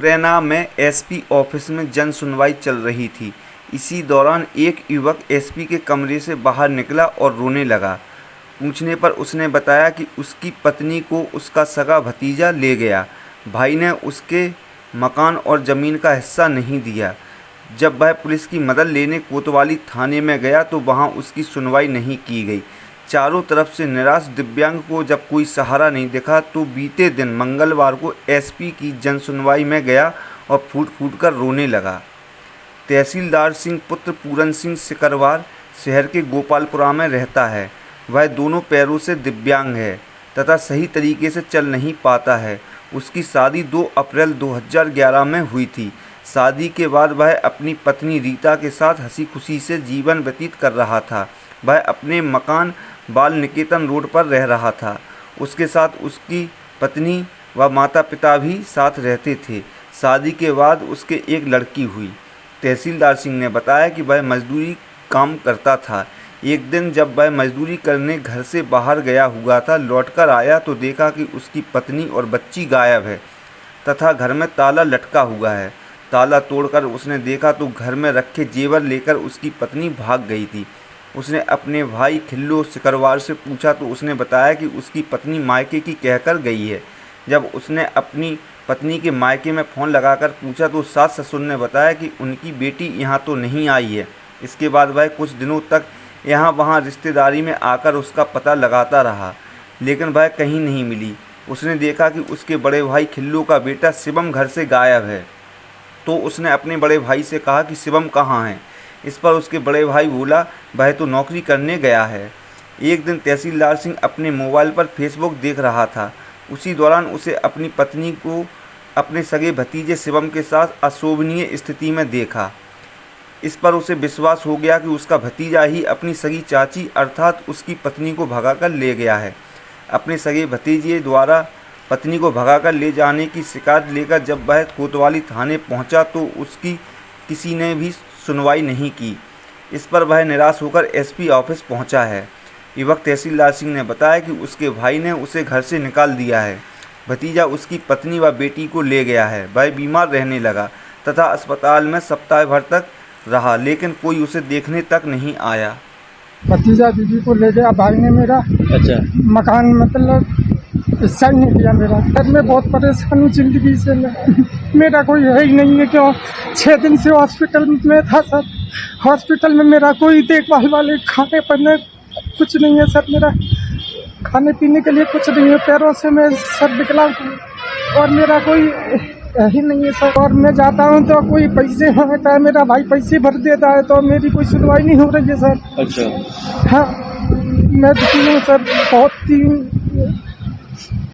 मुरैना में SP office में जन सुनवाई चल रही थी। इसी दौरान एक युवक एसपी के कमरे से बाहर निकला और रोने लगा। पूछने पर उसने बताया कि उसकी पत्नी को उसका सगा भतीजा ले गया। भाई ने उसके मकान और ज़मीन का हिस्सा नहीं दिया। जब वह पुलिस की मदद लेने कोतवाली थाने में गया तो वहां उसकी सुनवाई नहीं की गई। चारों तरफ से निराश दिव्यांग को जब कोई सहारा नहीं दिखा तो बीते दिन मंगलवार को एसपी की जन सुनवाई में गया और फूट फूट कर रोने लगा। तहसीलदार सिंह पुत्र पूरन सिंह सिकरवार शहर के गोपालपुरा में रहता है। वह दोनों पैरों से दिव्यांग है तथा सही तरीके से चल नहीं पाता है। उसकी शादी 2 अप्रैल 2011 में हुई थी। शादी के बाद वह अपनी पत्नी रीता के साथ हंसी खुशी से जीवन व्यतीत कर रहा था। वह अपने मकान बाल निकेतन रोड पर रह रहा था। उसके साथ उसकी पत्नी व माता पिता भी साथ रहते थे। शादी के बाद उसके एक लड़की हुई। तहसीलदार सिंह ने बताया कि वह मजदूरी काम करता था। एक दिन जब वह मजदूरी करने घर से बाहर गया हुआ था, लौटकर आया तो देखा कि उसकी पत्नी और बच्ची गायब है तथा घर में ताला लटका हुआ है। ताला तोड़कर उसने देखा तो घर में रखे जेवर लेकर उसकी पत्नी भाग गई थी। उसने अपने भाई खिल्लो सिकरवार से पूछा तो उसने बताया कि उसकी पत्नी मायके की कहकर गई है। जब उसने अपनी पत्नी के मायके में फ़ोन लगाकर पूछा तो सास ससुर ने बताया कि उनकी बेटी यहाँ तो नहीं आई है। इसके बाद वह कुछ दिनों तक यहाँ वहाँ रिश्तेदारी में आकर उसका पता लगाता रहा, लेकिन वह कहीं नहीं मिली। उसने देखा कि उसके बड़े भाई खिल्लो का बेटा शिवम घर से गायब है, तो उसने अपने बड़े भाई से कहा कि शिवम कहाँ है। इस पर उसके बड़े भाई बोला वह तो नौकरी करने गया है। एक दिन तहसीलदार सिंह अपने मोबाइल पर फेसबुक देख रहा था। उसी दौरान उसे अपनी पत्नी को अपने सगे भतीजे शिवम के साथ अशोभनीय स्थिति में देखा। इस पर उसे विश्वास हो गया कि उसका भतीजा ही अपनी सगी चाची अर्थात उसकी पत्नी को भगाकर ले गया है। अपने सगे भतीजे द्वारा पत्नी को भगाकर ले जाने की शिकायत लेकर जब वह कोतवाली थाने पहुंचा तो उसकी किसी ने भी सुनवाई नहीं की। इस पर वह निराश होकर एसपी ऑफिस पहुंचा है। युवक तहसीलदार सिंह ने बताया कि उसके भाई ने उसे घर से निकाल दिया है। भतीजा उसकी पत्नी व बेटी को ले गया है। वह बीमार रहने लगा तथा अस्पताल में सप्ताह भर तक रहा, लेकिन कोई उसे देखने तक नहीं आया। भतीजा दीदी को ले गया भाई ने मेरा। अच्छा। मकान मतलब हिस्सा ही नहीं दिया मेरा। घर में बहुत परेशान हूँ जिंदगी से। मेरा कोई है ही नहीं है। क्यों 6 दिन से हॉस्पिटल में था सर। हॉस्पिटल में मेरा कोई देखभाल वाले खाने पीने कुछ नहीं है सर। मेरा खाने पीने के लिए कुछ नहीं है। पैरों से मैं सर विकलांग हूँ और मेरा कोई ही नहीं है सर। और मैं जाता हूँ तो कोई पैसे मांगता है, मेरा भाई पैसे भर देता है तो मेरी कोई सुनवाई नहीं हो रही है सर। अच्छा। हाँ, मैं दुखी हूँ सर, बहुत ही